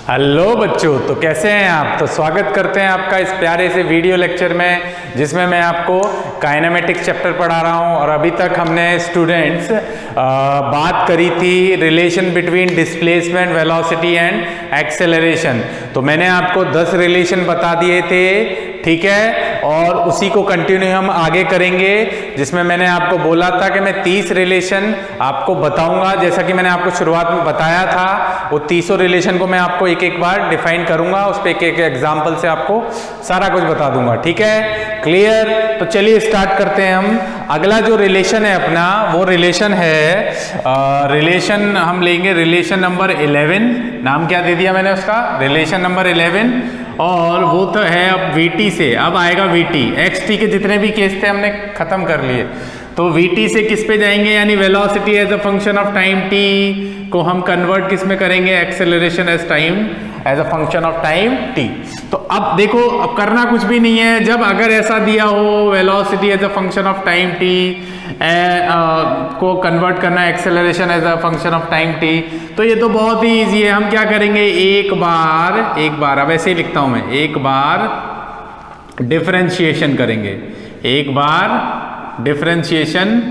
Hello बच्चों, तो कैसे हैं आप। तो स्वागत करते हैं आपका इस प्यारे से वीडियो लेक्चर में, जिसमें मैं आपको काइनेमेटिक्स चैप्टर पढ़ा रहा हूं। और अभी तक हमने स्टूडेंट्स बात करी थी relation between displacement, velocity and acceleration. तो मैंने आपको 10 रिलेशन बता दिए थे, ठीक है, और उसी को कंटिन्यू हम आगे करेंगे, जिसमें मैंने आपको बोला था कि मैं 30 रिलेशन आपको बताऊंगा। जैसा कि मैंने आपको शुरुआत में बताया था, वो 30 रिलेशन को मैं आपको एक एक बार डिफाइन करूंगा, उस पर एक एक एग्जाम्पल से आपको सारा कुछ बता दूंगा, ठीक है, क्लियर। तो चलिए स्टार्ट करते हैं हम। अगला जो रिलेशन है अपना, वो रिलेशन है रिलेशन हम लेंगे रिलेशन नंबर 11। नाम क्या दे दिया मैंने उसका, रिलेशन नंबर 11। और वो तो है अब VT से, अब आएगा VT। XT के जितने भी केस थे हमने खत्म कर लिए। तो VT से किस पे जाएंगे, यानी velocity as a function of time t को हम कन्वर्ट किस में करेंगे, acceleration as time as a function of time t। तो अब देखो, अब करना कुछ भी नहीं है। जब अगर ऐसा दिया हो velocity as a function of time t को कन्वर्ट करना acceleration as a function of time t, तो ये तो बहुत ही ईजी है। हम क्या करेंगे, एक बार अब ऐसे ही लिखता हूं मैं, एक बार डिफरेंशिएशन करेंगे। एक बार डिफरेंशिएशन,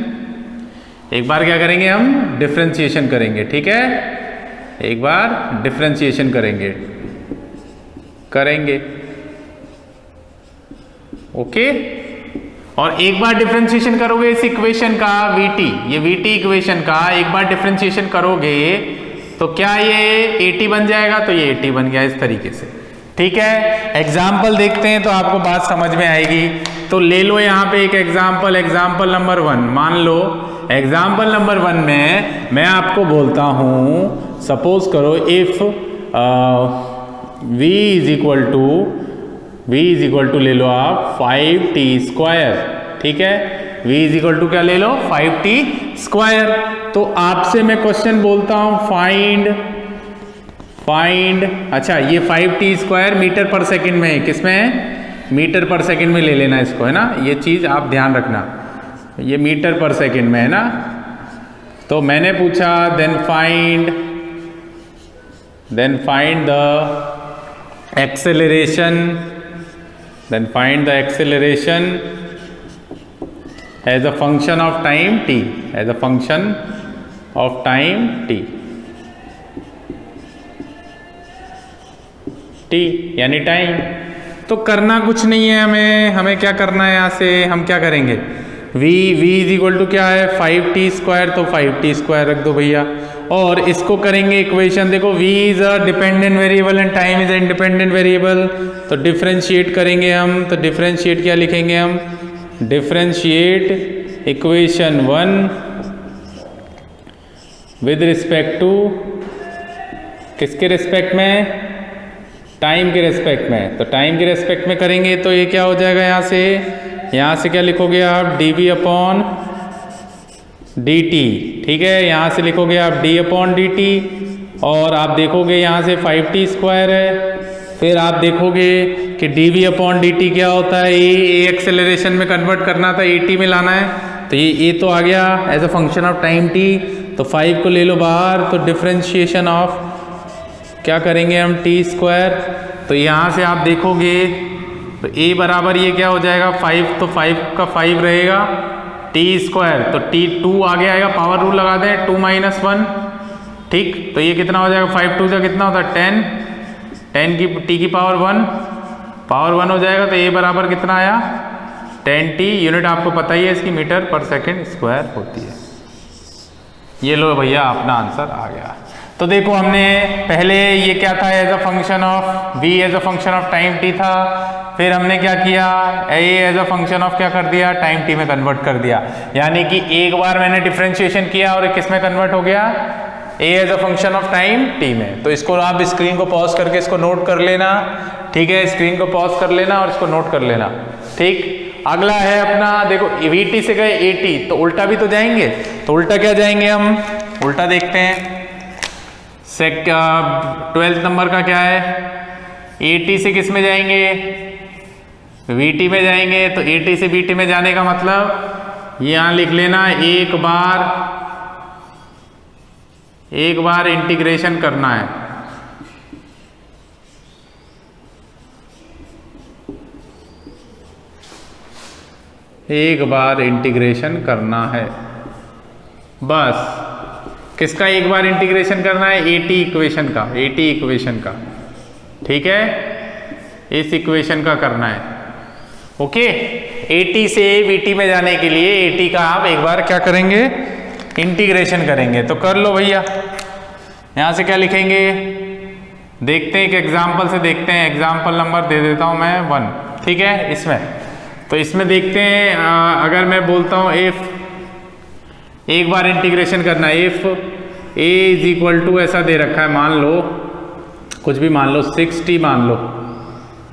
एक बार क्या करेंगे हम, डिफरेंशिएशन करेंगे, ठीक है। एक बार डिफरेंशिएशन करेंगे ओके। और एक बार डिफरेंशिएशन करोगे इस इक्वेशन का VT, ये VT इक्वेशन का एक बार डिफरेंशिएशन करोगे तो क्या ये AT बन जाएगा, तो ये AT बन गया इस तरीके से, ठीक है। एग्जाम्पल देखते हैं तो आपको बात समझ में आएगी। तो ले लो यहाँ पे एक एग्जाम्पल नंबर 1। मान लो एग्जाम्पल नंबर 1 में मैं आपको बोलता हूं, सपोज करो if V is equal to ले लो आप 5t², ठीक है। V इज इक्वल टू क्या ले लो, 5t²। तो आपसे मैं क्वेश्चन बोलता हूं फाइंड, अच्छा ये 5t² मीटर पर सेकंड में है, किसमें है, मीटर पर सेकंड में ले लेना इसको, है ना। ये चीज आप ध्यान रखना, ये मीटर पर सेकंड में है ना। तो मैंने पूछा then find the acceleration as a function of time t, यानी टाइम। तो करना कुछ नहीं है, हमें क्या करना है, यहाँ से हम क्या करेंगे, v इज इक्वल टू क्या है, 5t², तो 5t² रख दो भैया। और इसको करेंगे इक्वेशन, देखो v is a dependent variable and time is a independent variable. तो डिफरेंशिएट करेंगे हम, तो डिफरेंशिएट क्या लिखेंगे हम, differentiate equation 1 with respect to, किसके रिस्पेक्ट में, टाइम के रेस्पेक्ट में। तो टाइम के रेस्पेक्ट में करेंगे तो ये क्या हो जाएगा, यहाँ से क्या लिखोगे आप, dV/dt, ठीक है। यहाँ से लिखोगे आप d/dt, और आप देखोगे यहाँ से 5t² है। फिर आप देखोगे कि dV/dt क्या होता है, ये एक्सेलरेशन में कन्वर्ट करना था, AT में लाना है, तो ये तो आ गया as a function of time t। तो 5 को ले लो बाहर, तो डिफरेंशिएशन ऑफ क्या करेंगे हम, t²। तो यहाँ से आप देखोगे तो A बराबर ये क्या हो जाएगा, 5, तो 5 का 5 रहेगा, t², तो t2 आगे आएगा, पावर रूल लगा दें, 2 - 1, ठीक। तो ये कितना हो जाएगा, 5 2 कितना होता है 10 की t की पावर 1 हो जाएगा। तो A बराबर कितना आया, 10t। यूनिट आपको पता ही है इसकी, मीटर पर सेकेंड स्क्वायर होती है। ये लो भैया, अपना आंसर आ गया। तो देखो हमने पहले ये क्या था, as a function of v as a function of time t था। फिर हमने क्या किया, a as a function of क्या कर दिया, टाइम t में कन्वर्ट कर दिया। यानी कि एक बार मैंने डिफरेंशिएशन किया और किस में कन्वर्ट हो गया, a as a function of time t में। तो इसको आप स्क्रीन को पॉज करके इसको नोट कर लेना, ठीक है। स्क्रीन को पॉज कर लेना और इसको नोट कर लेना, ठीक। अगला है अपना, देखो VT से गए AT, तो उल्टा भी तो जाएंगे। तो उल्टा क्या जाएंगे हम, उल्टा देखते हैं। 12th नंबर का क्या है, AT से किस में जाएंगे, VT में जाएंगे। तो AT से VT में जाने का मतलब यहां लिख लेना, एक बार इंटीग्रेशन करना है, एक बार इंटीग्रेशन करना है, बस। किसका एक बार इंटीग्रेशन करना है? एटी इक्वेशन का, एटी इक्वेशन का, ठीक है, इस इक्वेशन का करना है। ओके, एटी से वीटी में जाने के लिए एटी का आप एक बार क्या करेंगे? इंटीग्रेशन करेंगे। तो कर लो भैया, यहां से क्या लिखेंगे? देखते हैं, एक एग्जाम्पल से देखते हैं। एग्जाम्पल नंबर दे देता हूं मैं 1, ठीक है। इसमें तो इसमें देखते हैं, अगर मैं बोलता हूं इफ एक बार इंटीग्रेशन करना है, if a is equal to ऐसा दे रखा है, मान लो कुछ भी मान लो, 60 मान लो,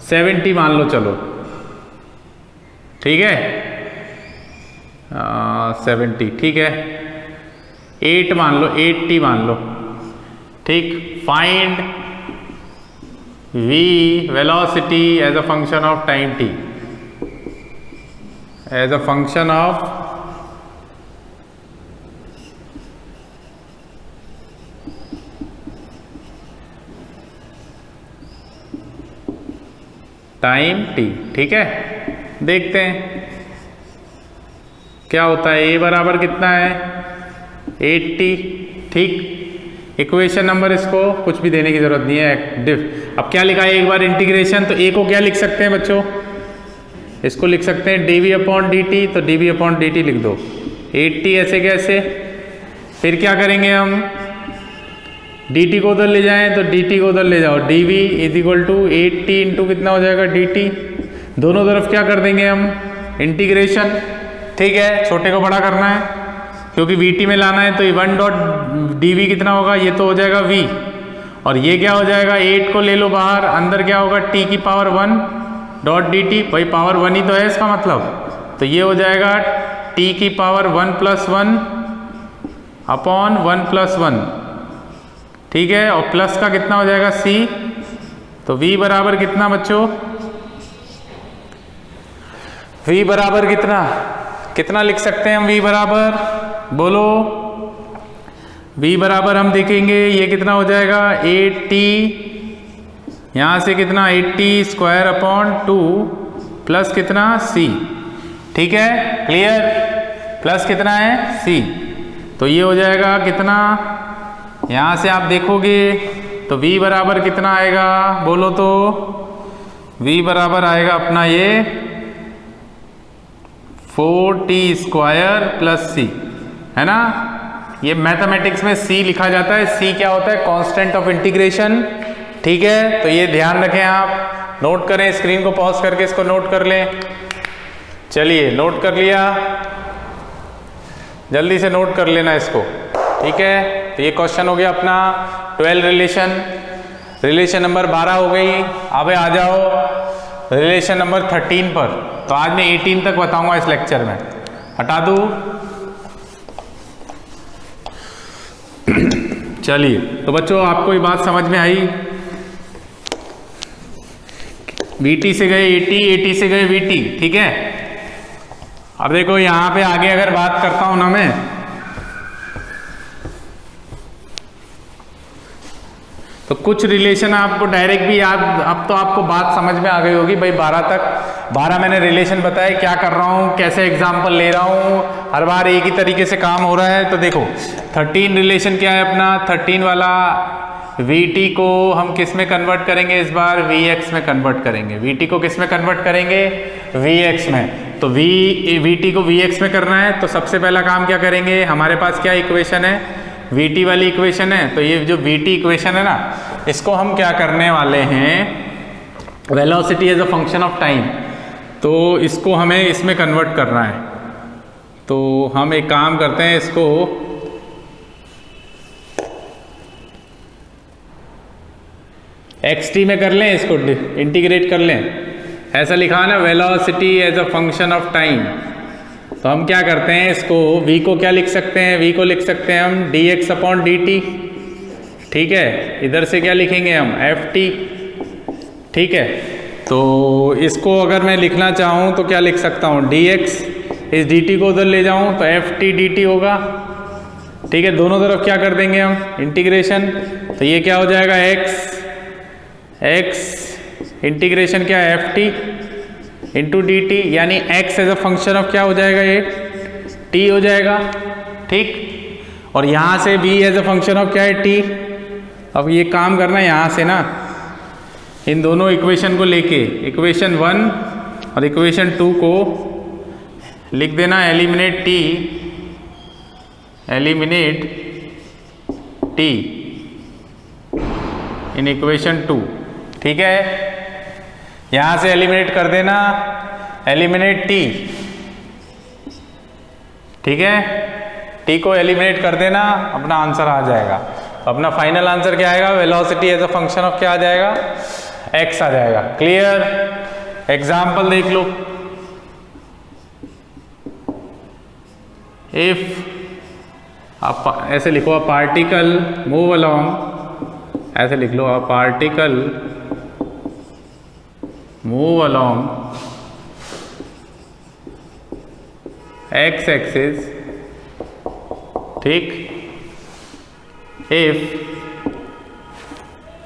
70 मान लो, चलो ठीक है, 70 ठीक है, 8 मान लो, 80 मान लो, ठीक। Find v velocity as a function of time t, as a function of time t, ठीक है। देखते हैं क्या होता है। a बराबर कितना है? 80, ठीक। इक्वेशन नंबर इसको कुछ भी देने की जरूरत नहीं है, डिफ। अब क्या लिखा है? एक बार इंटीग्रेशन, तो a को क्या लिख सकते हैं बच्चों? इसको लिख सकते हैं dv अपॉन dt, तो dv अपॉन dt लिख दो। 80 ऐसे कैसे? फिर क्या करेंगे हम? dt को उधर ले जाएं तो dt को उधर ले जाओ, dv is equal to 80 into कितना हो जाएगा? dt। दोनों तरफ क्या कर देंगे हम? इंटीग्रेशन, ठीक है। छोटे को बड़ा करना है क्योंकि vt में लाना है, तो 1 डॉट dv कितना होगा? ये तो हो जाएगा v, और ये क्या हो जाएगा? 8 को ले लो बाहर, अंदर क्या होगा? t की पावर 1 डॉट dt, भाई पावर 1 ही तो है इसका मतलब, तो ये हो जाएगा t की पावर 1 प्लस 1 अपॉन 1 प्लस 1, ठीक है। और प्लस का कितना हो जाएगा? c, तो v बराबर कितना बच्चों? v बराबर कितना, कितना लिख सकते हैं हम? v बराबर बोलो, v बराबर हम देखेंगे ये कितना हो जाएगा? 80, यहां से कितना? 80 स्क्वायर अपॉन 2 प्लस कितना? c, ठीक है, क्लियर। प्लस कितना है? c, तो ये हो जाएगा कितना? यहां से आप देखोगे तो v बराबर कितना आएगा? बोलो तो v बराबर आएगा अपना ये 4t स्क्वायर प्लस c, है ना। ये मैथमेटिक्स में c लिखा जाता है। c क्या होता है? कांस्टेंट ऑफ इंटीग्रेशन, ठीक है। तो ये ध्यान रखें, आप नोट करें, स्क्रीन को पॉज करके इसको नोट कर लें। चलिए, नोट कर लिया, जल्दी से नोट कर लेना इसको, ठीक है। तो ये क्वेश्चन हो गया अपना 12 रिलेशन नंबर 12 हो गई। अब आ जाओ रिलेशन नंबर 13 पर। तो आज मैं 18 तक बताऊंगा इस लेक्चर में, हटा दूं। चलिए, तो बच्चों आपको ये बात समझ में आई? VT से गए AT, AT से गए VT, ठीक है। अब देखो यहां पे आगे अगर बात करता हूं ना मैं, तो कुछ रिलेशन आपको डायरेक्ट भी याद, अब तो आपको बात समझ में आ गई होगी भाई। 12 मैंने रिलेशन बताए, क्या कर रहा हूँ, कैसे एग्जाम्पल ले रहा हूँ, हर बार एक ही तरीके से काम हो रहा है। तो देखो 13 रिलेशन क्या है अपना? 13 वाला VT को हम किस में कन्वर्ट करेंगे इस बार? Vx में कन्वर्ट करेंगे। VT को किस में कन्वर्ट करेंगे? Vx में। तो VT को Vx में करना है, तो सबसे पहला काम क्या करेंगे? हमारे पास क्या इक्वेशन है? VT वाली इक्वेशन है। तो ये जो VT इक्वेशन है ना, इसको हम क्या करने वाले हैं? Velocity as a function of time, तो इसको हमें इसमें कन्वर्ट करना है। तो हम एक काम करते हैं, इसको xt में कर लें, इसको इंटीग्रेट कर लें। ऐसा लिखा है ना, velocity as a function of time. तो हम क्या करते हैं, इसको v को क्या लिख सकते हैं? v को लिख सकते हैं हम dx अपॉन dt, ठीक है। इधर से क्या लिखेंगे हम? ft, ठीक है। तो इसको अगर मैं लिखना चाहूँ तो क्या लिख सकता हूँ? dx, इस dt को उधर ले जाऊँ तो ft dt होगा, ठीक है। दोनों तरफ क्या कर देंगे हम? इंटीग्रेशन। तो ये क्या हो जाएगा? x इंटीग्रेशन क्या है? ft, इंटू डी टी, यानी x as a function of क्या हो जाएगा, ये t हो जाएगा, ठीक। और यहाँ से v as a function of क्या है, t। अब ये काम करना है यहाँ से ना, इन दोनों इक्वेशन को लेके इक्वेशन 1 और इक्वेशन 2 को लिख देना, एलिमिनेट t इन इक्वेशन 2, ठीक है। यहां से एलिमिनेट कर देना, एलिमिनेट t, ठीक है। t को एलिमिनेट कर देना, अपना आंसर आ जाएगा। तो अपना फाइनल आंसर क्या आएगा, velocity as a function of क्या आ जाएगा, x आ जाएगा। क्लियर। एग्जाम्पल देख लो, इफ आप ऐसे लिखो, अ पार्टिकल मूव अलोंग, ऐसे लिख लो, a particle move along x axis, ठीक। If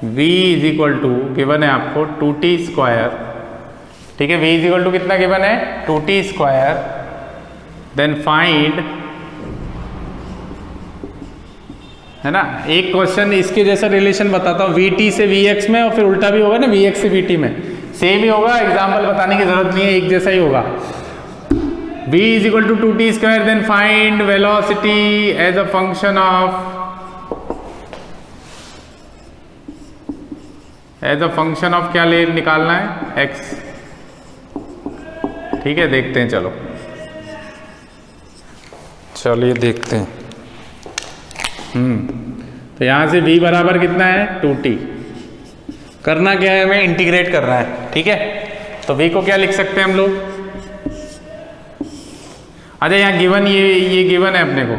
v is equal to, given है आपको 2t स्क्वायर, ठीक है। v इज इक्वल टू कितना गिवन है, 2t स्क्वायर, देन फाइंड, है ना। एक क्वेश्चन इसके जैसा रिलेशन बताता हूँ, वी से वी एक्स में, और फिर उल्टा भी होगा ना, वी एक्स से वी टी में, सेम ही होगा। एग्जाम्पल बताने की जरूरत नहीं है, एक जैसा ही होगा। v is equal to 2t square, then find velocity as a function of, क्या ले निकालना है, x, ठीक है। देखते हैं, चलिए देखते हैं। तो यहां से v बराबर कितना है, 2t। करना क्या है, हमें इंटीग्रेट करना है, ठीक है। तो v को क्या लिख सकते हैं हम लोग, अच्छा यहाँ गिवन, ये गिवन है अपने को,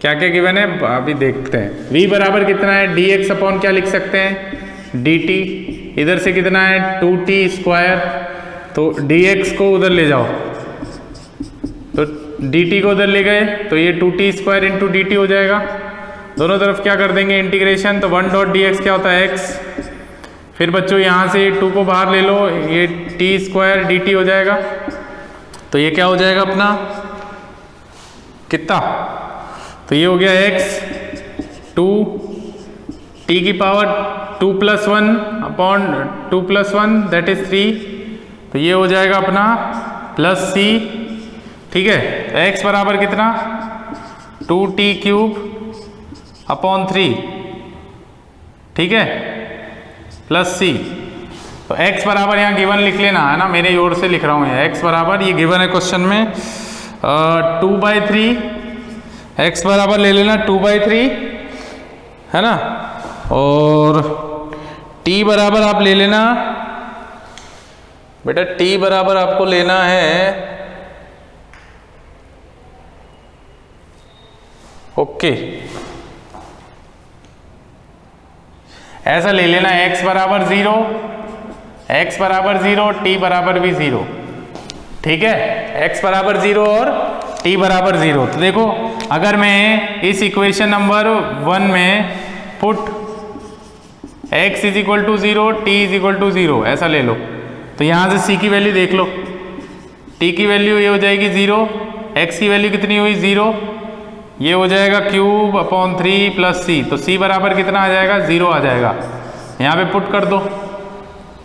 क्या क्या गिवन है अभी देखते हैं। v बराबर कितना है, dx अपॉन क्या लिख सकते हैं, dt। इधर से कितना है, 2t स्क्वायर, तो dx को उधर ले जाओ, तो dt को उधर ले गए, तो ये 2t स्क्वायर इंटू dt हो जाएगा। दोनों तरफ क्या कर देंगे, इंटीग्रेशन, तो 1 डॉट dx क्या होता है, x। फिर बच्चों यहाँ से 2 को बाहर ले लो, ये t स्क्वायर dt हो जाएगा। तो ये क्या हो जाएगा अपना, कितना, तो ये हो गया x 2 t की पावर 2 + 1 अपॉन 2 + 1 दैट इज 3। तो ये हो जाएगा अपना प्लस c, ठीक है। x बराबर कितना, 2t³ अपॉन 3, ठीक है, प्लस c। तो x बराबर यहाँ गिवन लिख लेना, है ना, मेरे ओर से लिख रहा हूँ यहाँ, x बराबर, ये गिवन है क्वेश्चन में, 2/3, x बराबर ले लेना 2/3, है ना। और t बराबर आप ले लेना बेटा, t बराबर आपको लेना है, ओके, ऐसा ले लेना, x बराबर 0, x बराबर 0, t बराबर भी 0, ठीक है। x बराबर 0 और t बराबर 0। तो देखो, अगर मैं इस इक्वेशन नंबर 1 में put x is equal to 0, t is equal to 0 ऐसा ले लो, तो यहाँ से c की वैल्यू देख लो, t की वैल्यू ये हो जाएगी 0, x की वैल्यू कितनी हुई 0, ये हो जाएगा क्यूब अपॉन 3 प्लस c। तो c बराबर कितना आ जाएगा, 0 आ जाएगा। यहाँ पे पुट कर दो,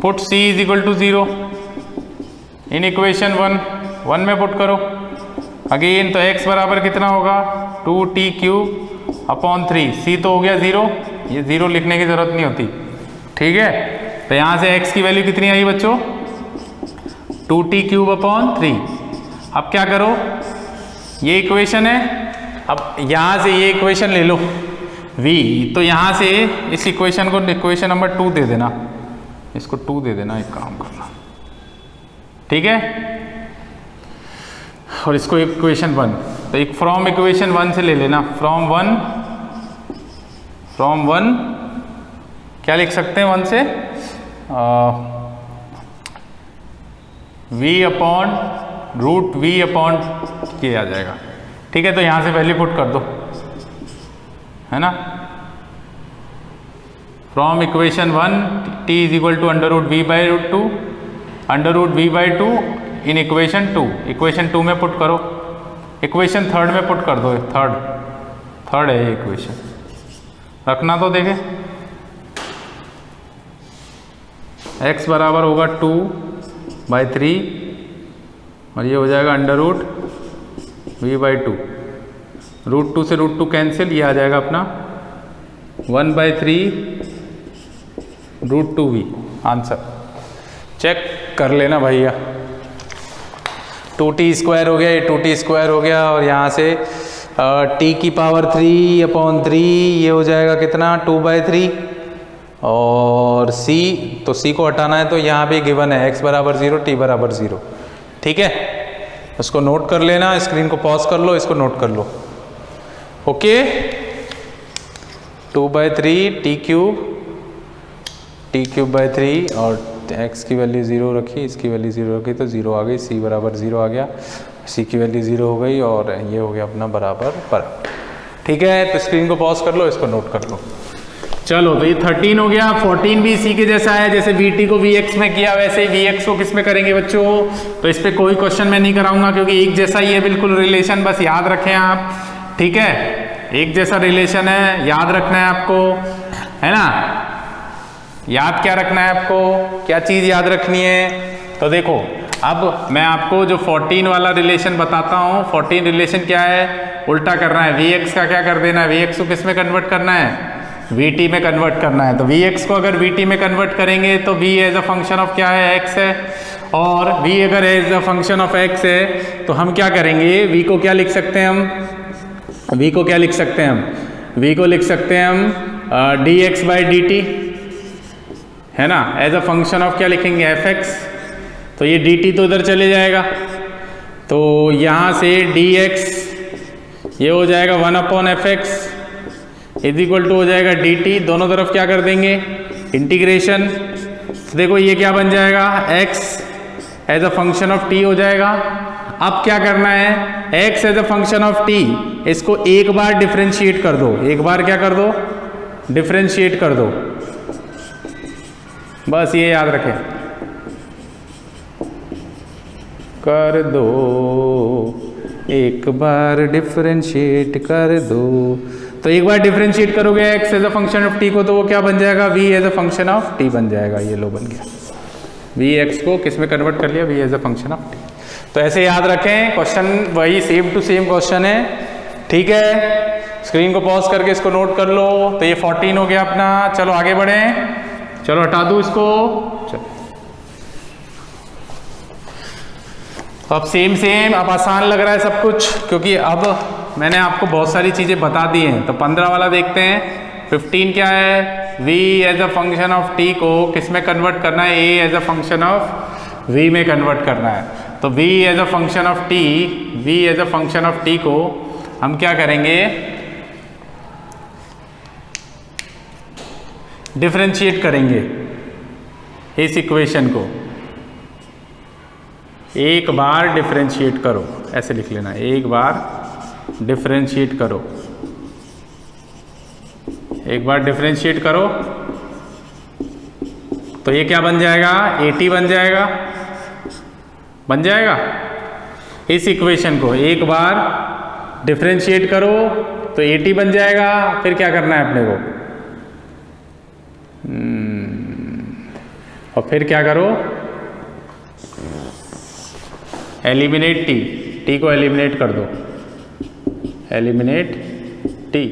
put c is equal to 0 in equation 1 में पुट करो अगेन, तो x बराबर कितना होगा, 2t³ अपॉन 3, c तो हो गया 0, ये 0 लिखने की जरूरत नहीं होती, ठीक है। तो यहाँ से x की वैल्यू कितनी आई बच्चों, 2t³ अपॉन 3। अब क्या करो, ये इक्वेशन है, अब यहाँ से ये इक्वेशन ले लो v, तो यहाँ से इस इक्वेशन को इक्वेशन नंबर 2 दे देना, इसको 2 दे देना, एक काम करना, ठीक है। और इसको इक्वेशन 1, तो एक फ्रॉम इक्वेशन 1 से ले लेना, फ्रॉम 1 क्या लिख सकते हैं 1 से, v upon root v upon के आ जाएगा, ठीक है। तो यहाँ से वैल्यू पुट कर दो, है ना, from equation 1 t is equal to under root v/√2, under root V by two in equation 2, equation 2 में पुट करो, इक्वेशन 3 में पुट कर दो, थर्ड है ये इक्वेशन, रखना तो देखे x बराबर होगा 2/3 और ये हो जाएगा under root V by two, root 2 से रूट 2 कैंसिल, ये आ जाएगा अपना 1/3 रूट 2v। आंसर चेक कर लेना भैया, 2t स्क्वायर हो गया, ये 2t स्क्वायर हो गया और यहाँ से t की पावर 3/3 ये हो जाएगा कितना 2/3 और c, तो c को हटाना है तो यहाँ पे गिवन है x बराबर 0 t बराबर 0। ठीक है, उसको नोट कर लेना, स्क्रीन को पॉज कर लो, इसको नोट कर लो। ओके 2/3 t क्यूब बाई 3 और x की वैल्यू 0 रखी, इसकी वैल्यू 0 रखी तो 0 आ गई, c बराबर 0 आ गया, c की वैल्यू 0 हो गई और ये हो गया अपना बराबर पर। ठीक है, तो स्क्रीन को पॉज कर लो, इसको नोट कर लो। चलो तो ये 13 हो गया, 14 भी इसी के जैसा है, जैसे vt को vx में किया वैसे ही vx को किस में करेंगे बच्चों। तो इस पे कोई क्वेश्चन मैं नहीं कराऊंगा क्योंकि एक जैसा ही है बिल्कुल रिलेशन, बस याद रखें आप। ठीक है, एक जैसा रिलेशन है, याद रखना है आपको, है ना। याद क्या रखना है आपको, क्या चीज याद रखनी है। तो देखो अब मैं आपको जो 14 वाला रिलेशन बताता हूँ, 14 रिलेशन क्या है, उल्टा करना है, vx का क्या कर देना है, vx को किस में कन्वर्ट करना है, vt में कन्वर्ट करना है। तो vx को अगर vt में कन्वर्ट करेंगे तो v as a function of क्या है, x है, और v अगर as a function of x है तो हम क्या करेंगे, v को क्या लिख सकते हैं हम, v को क्या लिख सकते हैं हम, v को लिख सकते हैं हम dx बाई dt, है ना, एज अ फंक्शन ऑफ क्या लिखेंगे, fx। तो ये dt तो इधर चले जाएगा, तो यहाँ से dx ये हो जाएगा 1/fx इज इक्वल टू हो जाएगा dt, दोनों तरफ क्या कर देंगे इंटीग्रेशन। तो देखो ये क्या बन जाएगा, x as a function of t हो जाएगा। अब क्या करना है, x as a function of t, इसको एक बार डिफरेंशिएट कर दो, एक बार क्या कर दो, डिफरेंशिएट कर दो, बस ये याद रखें, कर दो एक बार डिफरेंशिएट कर दो। तो एक बार डिफरेंशिएट करोगे x as a function of t को तो वो क्या बन जाएगा, v as a function of t बन जाएगा, ये लो बन गया, v x को किस में कन्वर्ट कर लिया, v as a function of t। तो ऐसे याद रखें, क्वेश्चन वही सेम टू सेम क्वेश्चन है। ठीक है, स्क्रीन को पॉज करके इसको नोट कर लो। तो ये 14 हो गया अपना, चलो आगे बढ़े, चलो हटा दो इसको। चलो अब सेम अब आसान लग रहा है सब कुछ, क्योंकि अब मैंने आपको बहुत सारी चीज़ें बता दी हैं। तो 15 वाला देखते हैं, 15 क्या है, v as a function of t को किस में कन्वर्ट करना है, a as a function of v में कन्वर्ट करना है। तो v as a function of t, v as a function of t को हम क्या करेंगे, डिफरेंशिएट करेंगे इस इक्वेशन को, एक बार डिफरेंशिएट करो, ऐसे लिख लेना, एक बार डिफरेंशिएट करो, एक बार डिफरेंशिएट करो तो ये क्या बन जाएगा, at बन जाएगा, बन जाएगा। इस इक्वेशन को एक बार डिफरेंशिएट करो तो at बन जाएगा। फिर क्या करना है अपने को, और फिर क्या करो, एलिमिनेट t को एलिमिनेट कर दो, एलिमिनेट t।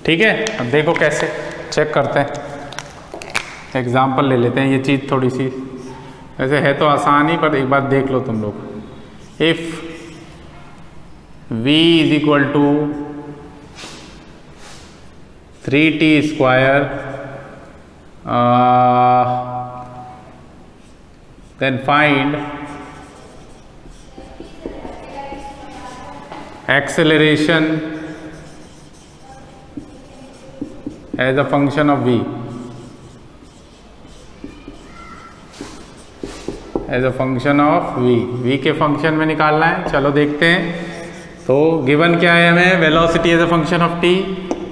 ठीक है, अब देखो कैसे चेक करते हैं, एग्जाम्पल ले लेते हैं। ये चीज़ थोड़ी सी वैसे है तो आसान ही, पर एक बार देख लो तुम लोग। If v is equal to 3t square then find acceleration as a function of v, as a function of v के फंक्शन में निकालना है। चलो देखते हैं। तो गिवन क्या है हमें, velocity as a function of t,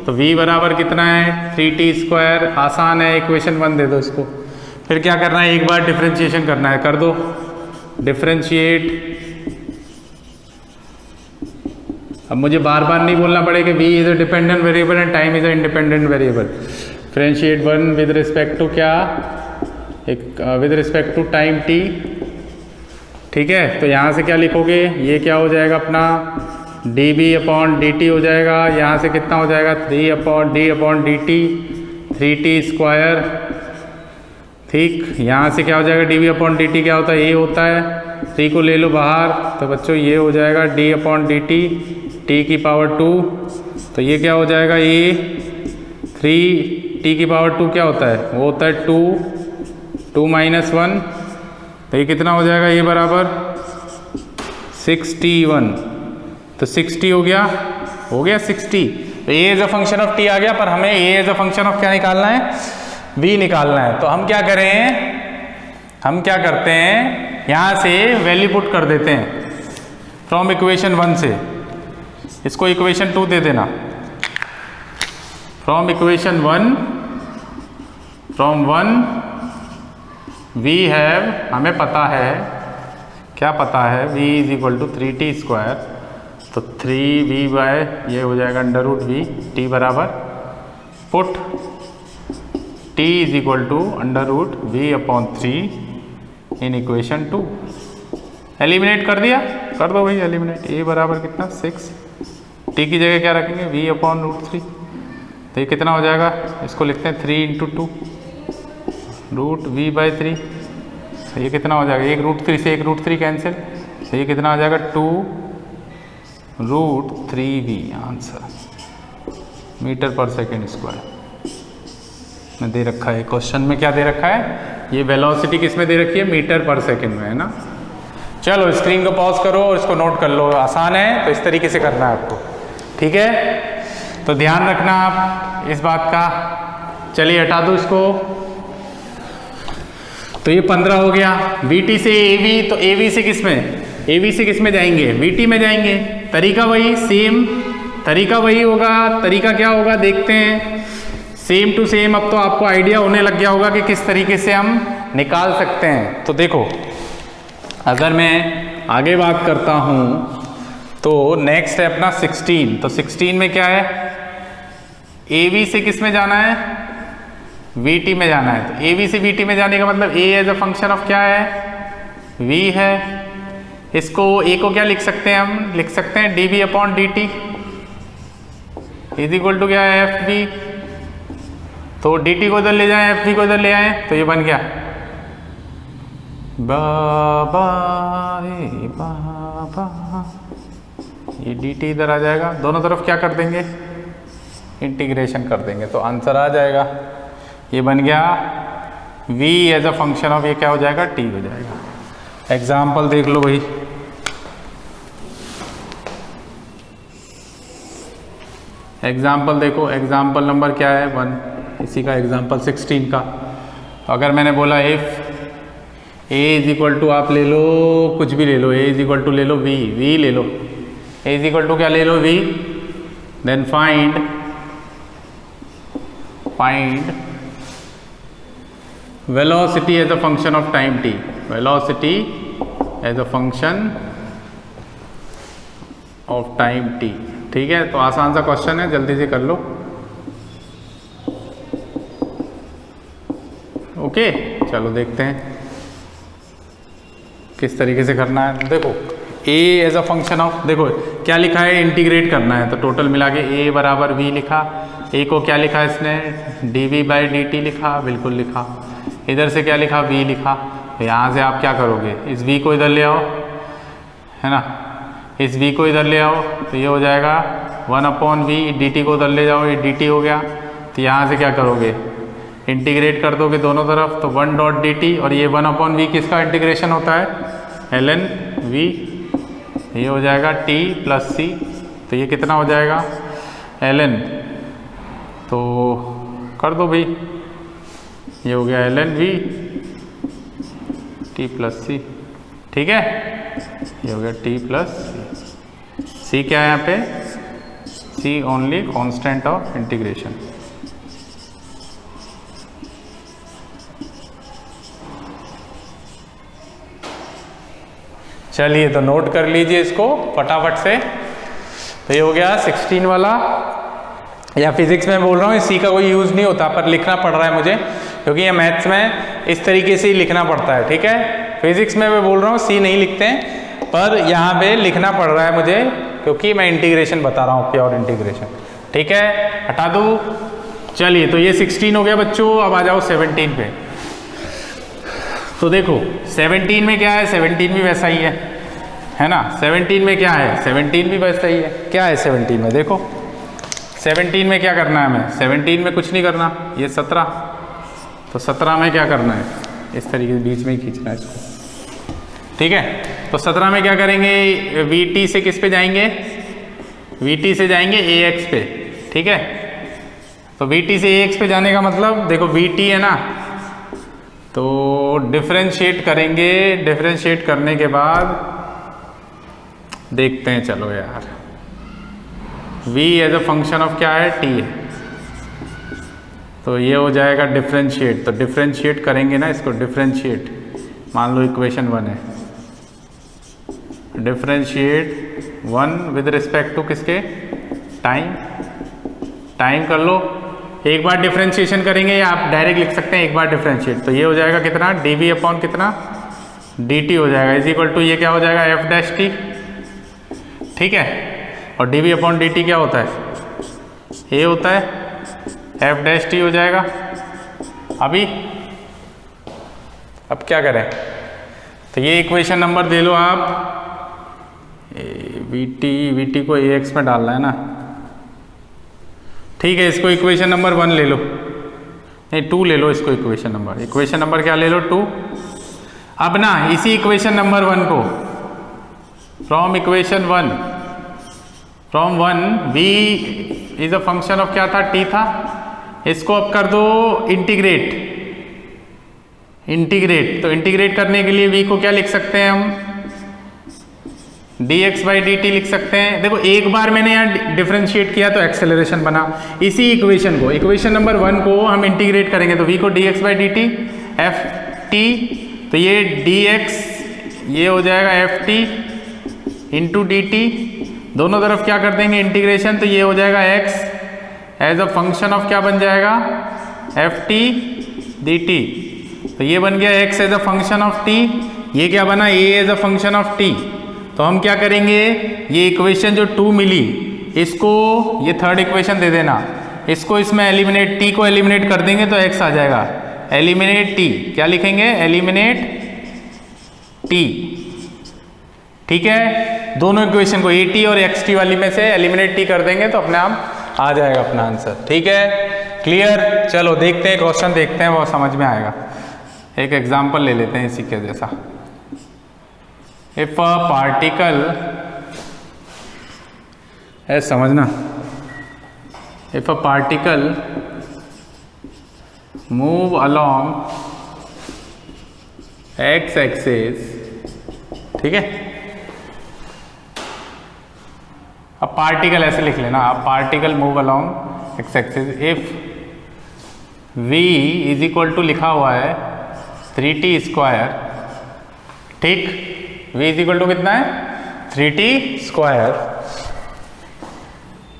तो v बराबर कितना है 3t स्क्वायर, आसान है, इक्वेशन 1 दे दो इसको, फिर क्या करना है, एक बार डिफरेंशिएशन करना है, कर दो डिफरेंशिएट। अब मुझे बार बार नहीं बोलना पड़ेगा v is a dependent variable and time is a independent variable. Differentiate 1 with respect to क्या, एक with respect to time t, ठीक है। तो यहाँ से क्या लिखोगे, ये क्या हो जाएगा अपना dv/dt हो जाएगा, यहाँ से कितना हो जाएगा 3/d/dt 3t², ठीक। यहाँ से क्या हो जाएगा dv/dt क्या होता है, a होता है, 3 को ले लो बाहर, तो बच्चों ये हो जाएगा d/dt t⁻², तो ये क्या हो जाएगा, ये 3t⁻² क्या होता है, वो होता है 2 2 - 1, तो ये कितना हो जाएगा, ये बराबर 61, तो 60 हो गया 60। तो a as a function of t आ गया, पर हमें a as a function of क्या निकालना है, v निकालना है। तो हम क्या करें, हम क्या करते हैं, यहाँ से वैल्यू पुट कर देते हैं फ्रॉम इक्वेशन 1 से, इसको इक्वेशन 2 दे देना। From equation 1, from 1 we have, हमें पता है, क्या पता है, v is equal to 3t², तो 3v/ ये हो जाएगा √v, t बराबर put t is equal to √v/3 in equation 2। Eliminate कर दिया, कर दो भाई एलिमिनेट। a बराबर कितना 6, t की जगह क्या रखेंगे v/√3, तो ये कितना हो जाएगा, इसको लिखते हैं 3 × 2 √v/3, तो ये कितना हो जाएगा, एक √3 से एक √3 कैंसिल, तो ये कितना हो जाएगा 2 √3v, आंसर मीटर/सेकंड²। में दे रखा है क्वेश्चन में, क्या दे रखा है, ये वेलोसिटी किस में दे रखी है, मीटर/सेकंड में, है ना। चलो स्क्रीन को पॉज करो और इसको नोट कर लो, आसान है, तो इस तरीके से करना है आपको, ठीक है। तो ध्यान रखना आप इस बात का। चलिए हटा दो इसको, तो ये 15 हो गया। VT से AV, तो AV से किस में, AV से किस में जाएंगे, VT में जाएंगे। तरीका वही, सेम तरीका वही होगा। तरीका क्या होगा देखते हैं, सेम टू सेम। अब तो आपको आइडिया होने लग गया होगा कि किस तरीके से हम निकाल सकते हैं। तो देखो, अगर मैं आगे बात करता हूं तो नेक्स्ट है अपना 16। तो 16 में क्या है, AV से किस में जाना है, VT में जाना है। तो AV से VT में जाने का मतलब A as a function of क्या है, V है। इसको A को क्या लिख सकते हैं, हम लिख सकते हैं dv/dt इज इक्वल टू क्या है, FV। तो dt को इधर ले जाएं, FV को इधर ले आए, तो ये बन गया बाबा रे बाबा, ये dt इधर आ जाएगा, दोनों तरफ क्या कर देंगे, इंटीग्रेशन कर देंगे, तो आंसर आ जाएगा। ये बन गया v as a function of, ये क्या हो जाएगा, t हो जाएगा। एग्जाम्पल देख लो भाई, एग्जाम्पल देखो, एग्जाम्पल नंबर क्या है 1, इसी का एग्जाम्पल 16 का। अगर मैंने बोला if a is equal to, आप ले लो कुछ भी ले लो, a इज इक्वल टू ले लो v ले लो, a इज इक्वल टू क्या ले लो, v, then find velocity as a function of time t, velocity as a function of time t। ठीक है, तो आसान सा क्वेश्चन है, जल्दी से कर लो। ओके, चलो देखते हैं किस तरीके से करना है। देखो a as a function of, देखो क्या लिखा है, इंटीग्रेट करना है, तो टोटल मिला के a बराबर v लिखा। a को क्या लिखा इसने, dv/dt लिखा, बिल्कुल लिखा। इधर से क्या लिखा, v लिखा। तो यहाँ से आप क्या करोगे, इस v को इधर ले आओ, है ना, इस v को इधर ले आओ, तो ये हो जाएगा 1/v, dt को उधर ले जाओ, ये dt हो गया। तो यहाँ से क्या करोगे, इंटीग्रेट कर दोगे दोनों तरफ, तो 1.dt, और ये 1/v किसका इंटीग्रेशन होता है, ln v, ये हो जाएगा t + c। तो ये कितना हो जाएगा, ln, तो कर दो भाई, ये हो गया ln v t + c। ठीक है, ये हो गया t + c। क्या है यहाँ पे, c only constant of integration. चलिए तो नोट कर लीजिए इसको फटाफट से। तो ये हो गया 16 वाला। या फिजिक्स में बोल रहा हूँ, सी का कोई यूज़ नहीं होता, पर लिखना पड़ रहा है मुझे क्योंकि ये मैथ्स में इस तरीके से ही लिखना पड़ता है। ठीक है, फिजिक्स में मैं बोल रहा हूँ सी नहीं लिखते हैं, पर यहाँ पे लिखना पड़ रहा है मुझे क्योंकि मैं इंटीग्रेशन बता रहा हूँ, प्योर इंटीग्रेशन। ठीक है, हटा दूँ। चलिए तो ये 16 हो गया बच्चों। अब आ जाओ 17 पे। तो देखो 17 में क्या है, 17 भी वैसा ही है ना। 17 में क्या है, 17 भी वैसा ही है। क्या है 17 में, देखो 17 में क्या करना है हमें। 17 में कुछ नहीं करना, ये 17, तो 17 में क्या करना है, इस तरीके से बीच में ही खींचना है इसको। ठीक है, तो 17 में क्या करेंगे, VT से किस पे जाएंगे, VT से जाएंगे AX पे। ठीक है, तो VT से AX पे जाने का मतलब देखो VT है ना, तो डिफरेंशिएट करेंगे। डिफरेंशिएट करने के बाद देखते हैं, चलो यार, v as a function of क्या है, t है, तो ये हो जाएगा डिफरेंशिएट। तो डिफरेंशिएट करेंगे ना इसको, डिफरेंशिएट, मान लो इक्वेशन 1 है, डिफरेंशिएट 1 विद रिस्पेक्ट टू किसके, टाइम। टाइम कर लो, एक बार डिफरेंशिएशन करेंगे या आप डायरेक्ट लिख सकते हैं एक बार डिफरेंशिएट। तो ये हो जाएगा कितना, dv अपॉन कितना, dt हो जाएगा, इज इक्वल टू ये क्या हो जाएगा, f डैश t। ठीक है, और dv अपॉन dt क्या होता है, ये होता है f डैश t हो जाएगा। अब क्या करें, तो ये इक्वेशन नंबर दे लो आप, vt को ax में डालना है ना। ठीक है, इसको इक्वेशन नंबर 1 ले लो, नहीं 2 ले लो इसको, इक्वेशन नंबर क्या ले लो, 2। अब ना इसी इक्वेशन नंबर 1 को from equation 1 v is a function of क्या था, t था, इसको अब कर दो इंटीग्रेट। तो इंटीग्रेट करने के लिए v को क्या लिख सकते हैं हम, dx बाई dt लिख सकते हैं। देखो एक बार मैंने यहाँ डिफरेंशिएट किया तो एक्सेलरेशन बना। इसी इक्वेशन को, इक्वेशन नंबर 1 को हम इंटीग्रेट करेंगे, तो v को dx बाई dt ft, तो ये dx ये हो जाएगा ft इंटू dt, दोनों तरफ क्या कर देंगे इंटीग्रेशन, तो ये हो जाएगा x as a function of क्या बन जाएगा, ft dt। तो ये बन गया x as a function of t, ये क्या बना, a as a function of t। तो हम क्या करेंगे, ये इक्वेशन जो 2 मिली, इसको ये थर्ड इक्वेशन दे देना, इसको इसमें एलिमिनेट, t को एलिमिनेट कर देंगे तो x आ जाएगा, एलिमिनेट t, क्या लिखेंगे, एलिमिनेट t। ठीक है, दोनों इक्वेशन को at और xt वाली में से एलिमिनेट t कर देंगे तो अपने आप आ जाएगा अपना आंसर। ठीक है, क्लियर। चलो देखते हैं क्वेश्चन, देखते हैं वो समझ में आएगा। एक एग्जाम्पल ले लेते हैं इसी के जैसा। If a particle, ऐसे समझना, if a particle move along x axis, ठीक है, अब पार्टिकल ऐसे लिख लेना, अब particle move along x axis, if v is equal to लिखा हुआ है 3t स्क्वायर, ठीक, v इज इक्वल टू कितना है, 3t square,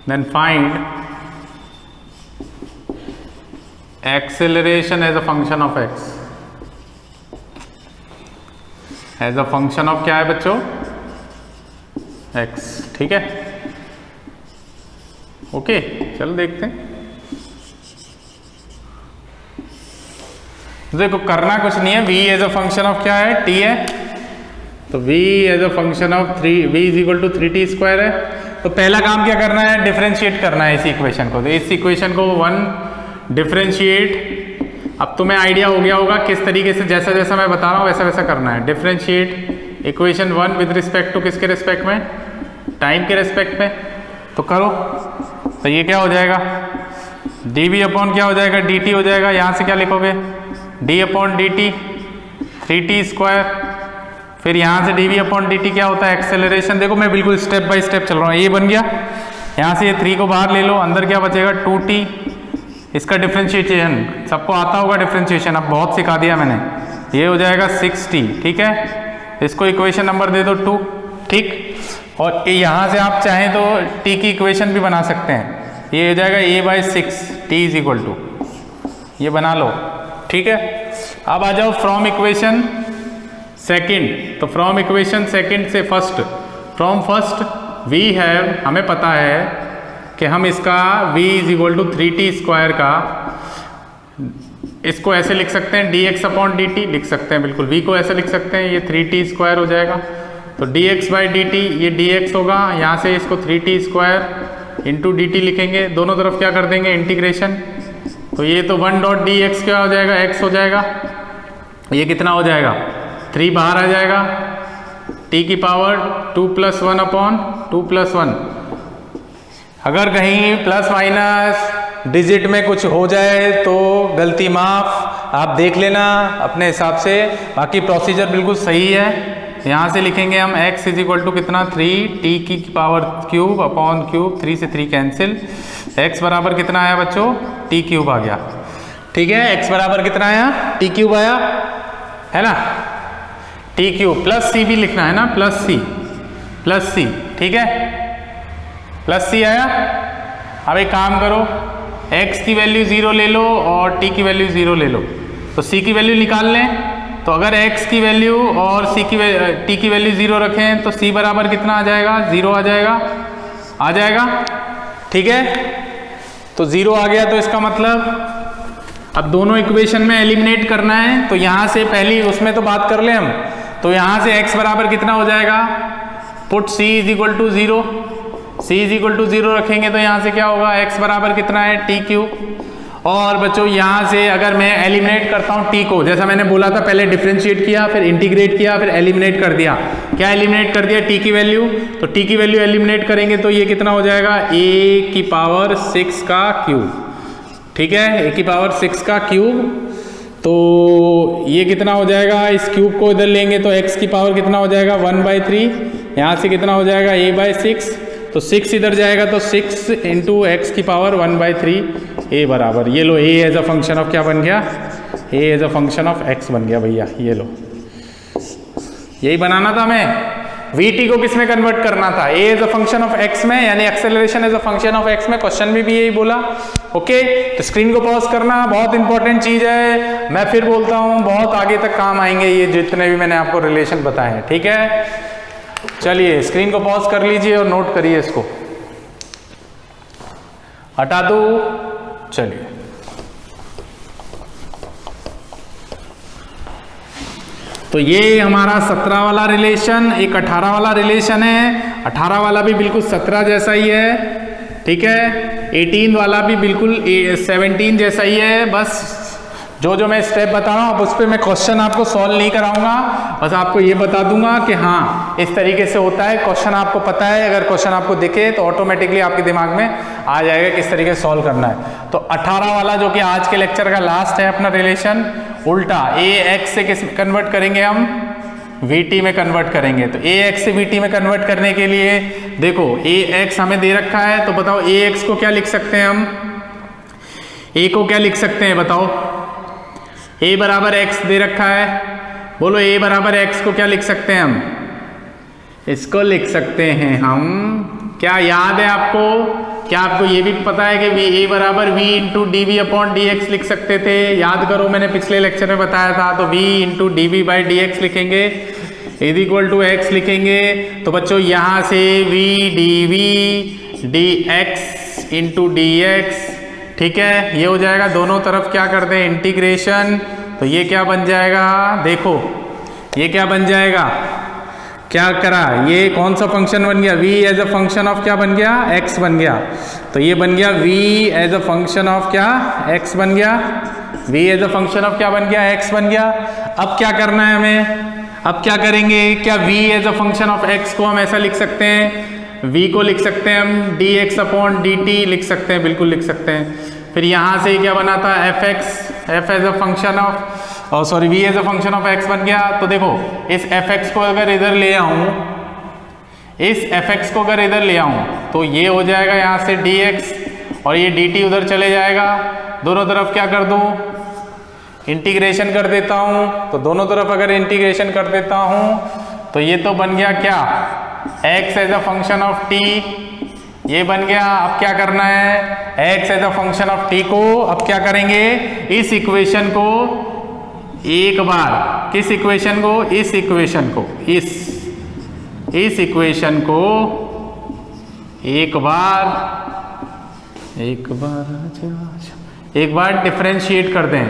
then find acceleration as a function of x, as a function of क्या है बच्चों, x। ठीक है, ओके, चलो देखते हैं। देखो करना कुछ नहीं है, v as a function of क्या है, t है, तो v as a function of v is equal to 3t square है। तो पहला काम क्या करना है, डिफरेंशिएट करना है इस इक्वेशन को। तो इस इक्वेशन को 1 डिफरेंशिएट, अब तुम्हें आइडिया हो गया होगा किस तरीके से, जैसा जैसा मैं बता रहा हूँ वैसा वैसा करना है। Differentiate equation 1 with respect to किसके रिस्पेक्ट में, टाइम के रिस्पेक्ट में, तो करो। तो ये क्या हो जाएगा, dv अपॉन क्या हो जाएगा, dt हो जाएगा, यहाँ से क्या लिखोगे, d upon dt 3t square, फिर यहाँ से dv अपॉन dt क्या होता है, एक्सेलरेशन। देखो मैं बिल्कुल स्टेप बाय स्टेप चल रहा हूँ, ये बन गया, यहाँ से ये 3 को बाहर ले लो, अंदर क्या बचेगा 2t, इसका डिफ्रेंशिएशन सबको आता होगा डिफ्रेंशिएशन, अब बहुत सिखा दिया मैंने, ये हो जाएगा 6t। ठीक है, इसको इक्वेशन नंबर दे दो 2, ठीक। और यहाँ से आप चाहें तो t की इक्वेशन भी बना सकते हैं, ये हो जाएगा a/6 t is equal to, ये बना लो, ठीक है। अब आ जाओ फ्रॉम इक्वेशन सेकंड, तो फ्रॉम इक्वेशन सेकंड से first, from first we have, हमें पता है कि हम इसका v is equal to 3t² का, इसको ऐसे लिख सकते हैं dx/dt लिख सकते हैं, बिल्कुल v को ऐसे लिख सकते हैं, ये 3t² हो जाएगा। तो dx/dt ये dx होगा, यहाँ से इसको 3t² इंटू dt लिखेंगे, दोनों तरफ क्या कर देंगे इंटीग्रेशन, तो ये तो 1.dx क्या हो जाएगा, x हो जाएगा, ये कितना हो जाएगा 3 बाहर आ जाएगा, t की पावर 2 + 1/2 + 1। अगर कहीं प्लस माइनस डिजिट में कुछ हो जाए तो गलती माफ, आप देख लेना अपने हिसाब से, बाकी प्रोसीजर बिल्कुल सही है। यहाँ से लिखेंगे हम x इज इक्वल टू कितना 3 t की पावर क्यूब अपॉन क्यूब, 3 से 3 कैंसिल, x बराबर कितना आया बच्चों t³ आ गया, ठीक है। x बराबर कितना आया t³ आया है ना, t³ प्लस c भी लिखना है ना, प्लस c, ठीक है, प्लस c आया। अब एक काम करो, x की वैल्यू 0 ले लो और t की वैल्यू 0 ले लो, तो c की वैल्यू निकाल लें। तो अगर x की वैल्यू और t की वैल्यू 0 रखें तो c बराबर कितना आ जाएगा 0 आ जाएगा, ठीक है। तो 0 आ गया, तो इसका मतलब अब दोनों इक्वेशन में एलिमिनेट करना है, तो यहाँ से पहली उसमें तो बात कर ले हम, तो यहाँ से x बराबर कितना हो जाएगा, put c is equal to 0, c is equal to 0 रखेंगे तो यहाँ से क्या होगा x बराबर कितना है t³। और बच्चों यहाँ से अगर मैं एलिमिनेट करता हूँ t को, जैसा मैंने बोला था पहले डिफरेंशिएट किया, फिर इंटीग्रेट किया, फिर एलिमिनेट कर दिया। क्या एलिमिनेट कर दिया, t की वैल्यू, तो t की वैल्यू एलिमिनेट करेंगे तो ये कितना हो जाएगा a⁻6 का क्यूब, ठीक है, a⁻6 का क्यूब। तो ये कितना हो जाएगा, इस क्यूब को इधर लेंगे तो x की पावर कितना हो जाएगा 1/3, यहाँ से कितना हो जाएगा a/6, तो 6 इधर जाएगा तो 6 इंटू एक्स की पावर 1/3 a बराबर, ये लो a as a function of क्या बन गया, a as a function of x बन गया भैया, ये लो, यही बनाना था हमें। vt को किस में कन्वर्ट करना था, a as a function of x में, यानी acceleration as a function of x में, क्वेश्चन में भी यही बोला। ओके, तो स्क्रीन को पॉज करना, बहुत इंपॉर्टेंट चीज है, मैं फिर बोलता हूँ बहुत आगे तक काम आएंगे ये जितने भी मैंने आपको रिलेशन बताए हैं, ठीक है। चलिए स्क्रीन को पॉज कर लीजिए और नोट करिए, इसको हटा दो। चलिए तो ये हमारा 17 वाला रिलेशन, एक 18 वाला रिलेशन है। 18 वाला भी बिल्कुल 17 जैसा ही है, ठीक है। 18 वाला भी बिल्कुल 17 जैसा ही है। बस जो मैं स्टेप बता रहा हूँ अब उस पर मैं क्वेश्चन आपको सॉल्व नहीं कराऊंगा, बस आपको ये बता दूंगा कि हाँ इस तरीके से होता है। क्वेश्चन आपको पता है, अगर क्वेश्चन आपको दिखे तो ऑटोमेटिकली आपके दिमाग में आ जाएगा किस तरीके से सॉल्व करना है। तो 18 वाला जो कि आज के लेक्चर का लास्ट है अपना रिलेशन, उल्टा ax से किस में कन्वर्ट करेंगे, हम vt में कन्वर्ट करेंगे। तो ax से vt में कन्वर्ट करने के लिए देखो ax हमें दे रखा है, तो बताओ ax को क्या लिख सकते हैं हम, a को क्या लिख सकते हैं बताओ, a बराबर x दे रखा है, बोलो a बराबर x को क्या लिख सकते हैं हम, इसको लिख सकते हैं हम, क्या याद है आपको, क्या आपको ये भी पता है कि a बराबर v इंटू dv/dx लिख सकते थे, याद करो मैंने पिछले लेक्चर में बताया था। तो v इंटू dv/dx लिखेंगे इज इक्वल टू x लिखेंगे, तो बच्चों यहाँ से v dv dx into dx, ठीक है, ये हो जाएगा। दोनों तरफ क्या कर दें इंटीग्रेशन, तो ये क्या बन जाएगा, देखो ये क्या बन जाएगा, क्या करा, ये कौन सा फंक्शन बन गया, v as a function of क्या बन गया, x बन गया। तो ये बन गया v as a function of क्या, x बन गया, v as a function of क्या बन गया, x बन गया। अब क्या करना है हमें, अब क्या करेंगे, क्या v as a function of x को हम ऐसा लिख सकते हैं, v को लिख सकते हैं हम dx/dt लिख सकते हैं, बिल्कुल लिख सकते हैं। फिर यहाँ से क्या बना था fx, f as a function of sorry v as a function of x बन गया। तो देखो इस fx को अगर इधर ले आऊँ, इस fx को अगर इधर ले आऊँ तो ये हो जाएगा यहाँ से dx और ये dt उधर चले जाएगा। दोनों तरफ क्या कर दूँ, इंटीग्रेशन कर देता हूँ। तो दोनों तरफ अगर इंटीग्रेशन कर देता हूँ तो ये तो बन गया क्या, x as a function of t, ये बन गया। अब क्या करना है, x as a function of t को अब क्या करेंगे, इस इक्वेशन को एक बार, किस इक्वेशन को, इस इक्वेशन को, इस इक्वेशन को एक बार डिफरेंशिएट कर दें,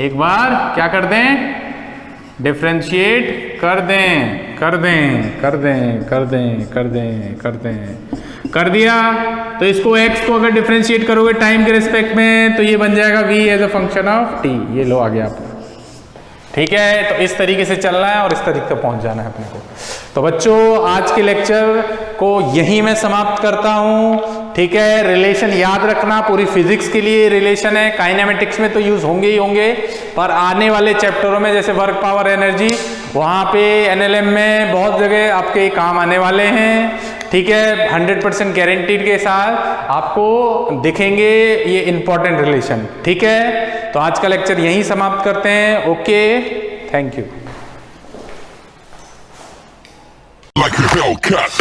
एक बार क्या कर दें, डिफरेंशिएट कर दें, कर दिया। तो इसको x को अगर डिफरेंशिएट करोगे टाइम के रिस्पेक्ट में तो ये बन जाएगा v as a function of t, ये लो आ गया आपको। ठीक है, तो इस तरीके से चलना है और इस तरीके से पहुंच जाना है अपने को। तो बच्चों आज के लेक्चर को यहीं मैं समाप्त करता हूं। ठीक है, रिलेशन याद रखना, पूरी फिजिक्स के लिए रिलेशन है, काइनेमेटिक्स में तो यूज होंगे ही होंगे, पर आने वाले चैप्टरों में जैसे वर्क पावर एनर्जी, वहां पे एनएलएम में बहुत जगह आपके काम आने वाले हैं। ठीक है, 100% गारंटीड के साथ आपको दिखेंगे ये इंपॉर्टेंट रिलेशन। ठीक है, तो आज का लेक्चर यहीं समाप्त करते हैं। Okay, thank you. Like a Hellcat.